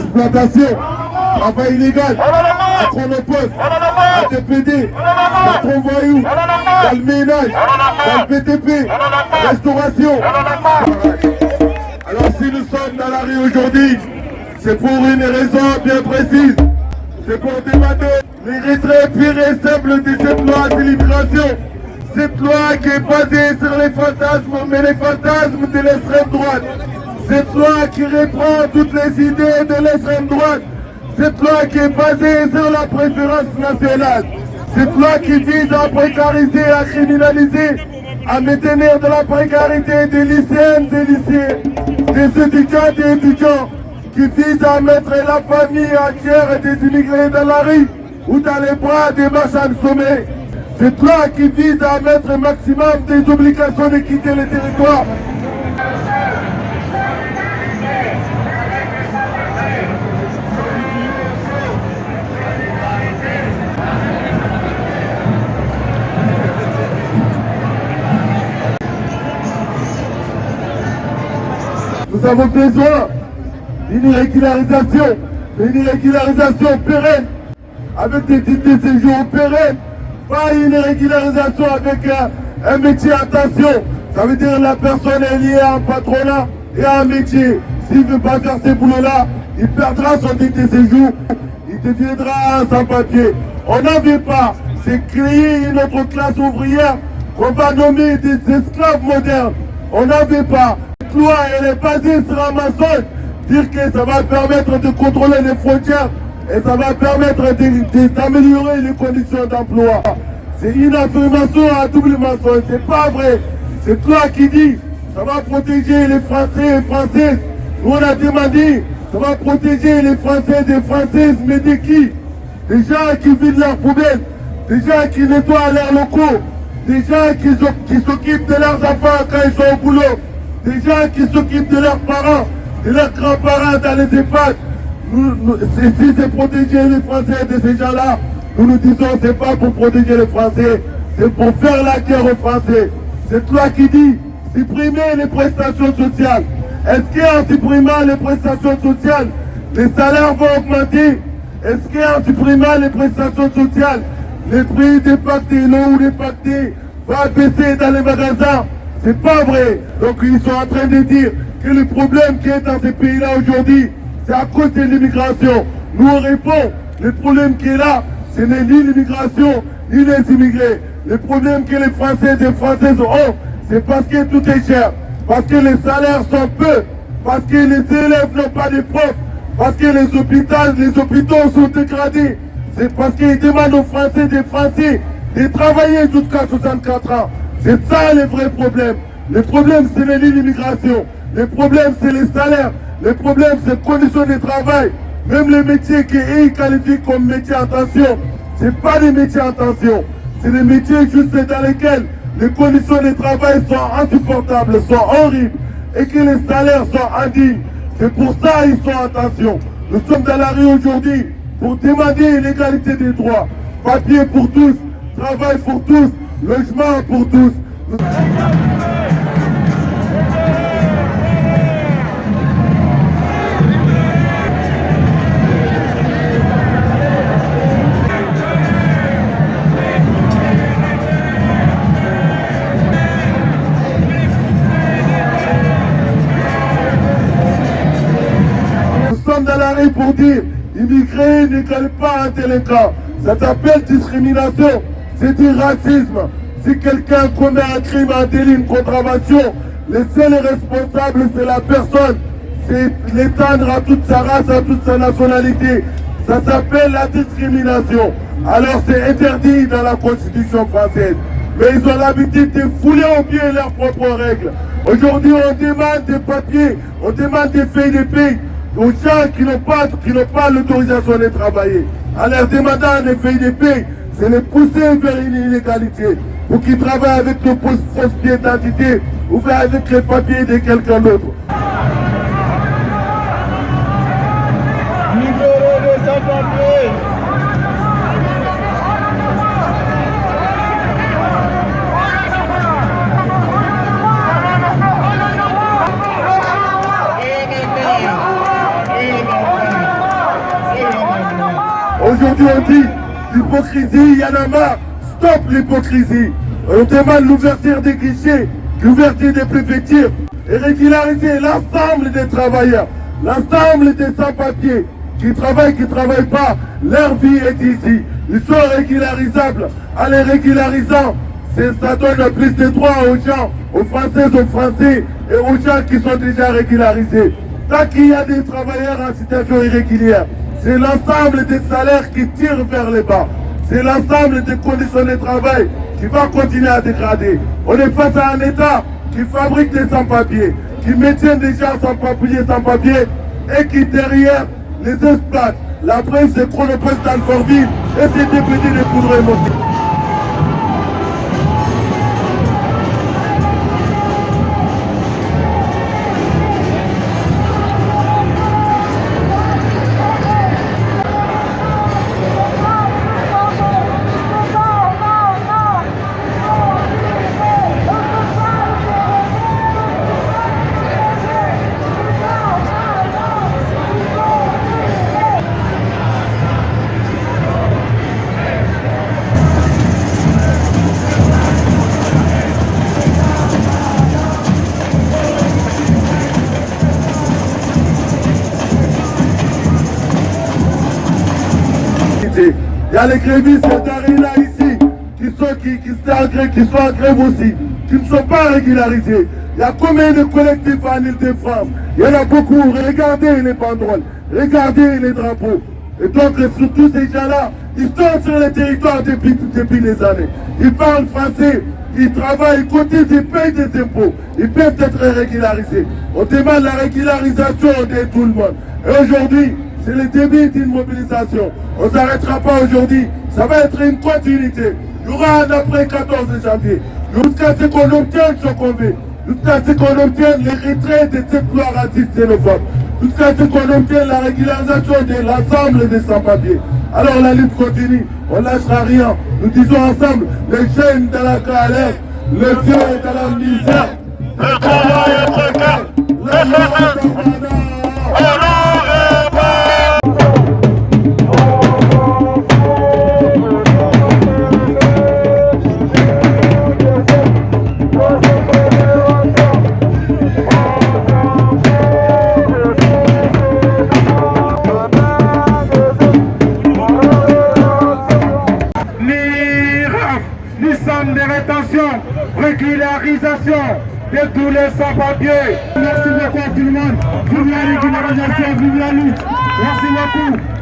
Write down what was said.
exploitation, travail illégal, à chronopost, à TPD, patron voyou, dans le ménage, dans le BTP, restauration. Alors si nous sommes dans la rue aujourd'hui, c'est pour une raison bien précise. C'est pour demander les retraits purs et simples de cette loi de l'immigration. Cette loi qui est basée sur les fantasmes, mais les fantasmes de l'extrême droite. Cette loi qui reprend toutes les idées de l'extrême droite. Cette loi qui est basée sur la préférence nationale. Cette loi qui vise à précariser, à criminaliser, à maintenir de la précarité des lycéennes et lycéens, des étudiants et étudiants, qui vise à mettre la famille entière des immigrés dans la rue ou dans les bras des marchands de sommeil. Cette loi qui vise à mettre un maximum des obligations de quitter le territoire. Nous avons besoin d'une régularisation pérenne, avec des titres de séjour pérennes, pas une régularisation avec un métier à tension. Ça veut dire que la personne est liée à un patronat et à un métier. S'il ne veut pas faire ces boulots-là, il perdra son titre de séjour, il deviendra sans papier. On n'en veut pas, c'est créer une autre classe ouvrière qu'on va nommer des esclaves modernes. On n'en veut pas. Cette loi, elle est basée sur un mensonge. Dire que ça va permettre de contrôler les frontières et ça va permettre d'améliorer les conditions d'emploi. C'est une affirmation à double mensonge, c'est pas vrai. Cette loi qui dit ça va protéger les Français et Françaises. Nous on a demandé, ça va protéger les Français et Françaises, mais de qui? Des gens qui vident leurs poubelles, des gens qui nettoient leurs locaux, des gens qui s'occupent de leurs enfants quand ils sont au boulot, des gens qui s'occupent de leurs parents, de leurs grands-parents dans les EHPAD. Si c'est protéger les Français de ces gens-là, nous disons c'est pas pour protéger les Français, c'est pour faire la guerre aux Français. Cette loi qui dit supprimer les prestations sociales. Est-ce qu'en supprimant les prestations sociales, les salaires vont augmenter? Est-ce qu'en supprimant les prestations sociales, les prix des pactés, l'eau ou des pactés va baisser dans les magasins? C'est pas vrai. Donc ils sont en train de dire que le problème qui est dans ces pays-là aujourd'hui, c'est à cause de l'immigration. Nous on répond, le problème qui est là, ce n'est ni l'immigration, ni les immigrés. Le problème que les Français et les Françaises ont, c'est parce que tout est cher, parce que les salaires sont peu, parce que les élèves n'ont pas de profs, parce que les hôpitaux sont dégradés. C'est parce qu'ils demandent aux Français et des Français de travailler jusqu'à 64 ans. C'est ça le vrai problème. Le problème, ce n'est ni l'immigration. Le problème, c'est les salaires. Le problème, c'est les conditions de travail. Même les métiers qu'ils qualifient comme métiers en tension, ce n'est pas des métiers en tension. C'est des métiers juste dans lesquels les conditions de travail sont insupportables, sont horribles, et que les salaires sont indignes. C'est pour ça qu'ils sont en tension. Nous sommes dans la rue aujourd'hui pour demander l'égalité des droits. Papier pour tous, travail pour tous, logement pour tous. Dans la rue pour dire immigré n'égale pas un délinquant. Ça s'appelle discrimination, c'est du racisme. Si quelqu'un commet un crime, un délit, une contravention, le seul responsable c'est la personne. C'est l'étendre à toute sa race, à toute sa nationalité. Ça s'appelle la discrimination. Alors c'est interdit dans la Constitution française. Mais ils ont l'habitude de fouler au pied leurs propres règles. Aujourd'hui on demande des papiers, on demande des feuilles de paie aux gens qui n'ont pas l'autorisation de travailler. En leur demandant des feuilles de paie, c'est les pousser vers une illégalité pour qu'ils travaillent avec le fausse pièce d'identité ou bien avec les papiers de quelqu'un d'autre. Libérez les sans-papiers. aujourd'hui on dit l'hypocrisie, il y en a marre. Stop l'hypocrisie. On demande l'ouverture des guichets, l'ouverture des préfectures et régulariser l'ensemble des travailleurs, l'ensemble des sans-papiers qui travaillent pas. Leur vie est ici. Ils sont régularisables. En les régularisant, ça donne plus de droits aux gens, aux Françaises, aux Français et aux gens qui sont déjà régularisés. Tant qu'il y a des travailleurs en situation irrégulière, c'est l'ensemble des salaires qui tirent vers le bas. C'est l'ensemble des conditions de travail qui va continuer à dégrader. On est face à un État qui fabrique des sans-papiers, qui maintient des gens sans-papiers et qui derrière les exploite. La presse c'est Chronopost d'Alfortville et ses députés de poudre et monter. Il y a les grévistes là ici qui sont en grève aussi, qui ne sont pas régularisés. Il y a combien de collectifs en Ile-de-France? Il y en a beaucoup. Regardez les banderoles, regardez les drapeaux. Et donc surtout ces gens-là, ils sont sur le territoire depuis des années. Ils parlent français, ils travaillent, ils cotisent, ils payent des impôts. Ils peuvent être régularisés. On demande la régularisation de tout le monde. Et aujourd'hui, c'est le début d'une mobilisation. On ne s'arrêtera pas aujourd'hui. Ça va être une continuité. Il y aura un après 14 janvier. Jusqu'à ce qu'on obtienne ce qu'on veut. Jusqu'à ce qu'on obtienne les retraits de cette loi raciste xénophobe. Jusqu'à ce qu'on obtienne la régularisation de l'ensemble des sans-papiers. Alors la lutte continue. On ne lâchera rien. Nous disons ensemble, les jeunes dans la galère, les vieux dans la misère. Le combat est précaire. Le mort de rétention, régularisation de tous les sans-papiers. Merci beaucoup à tout le monde. Vive la régularisation, vive la lutte. Merci beaucoup.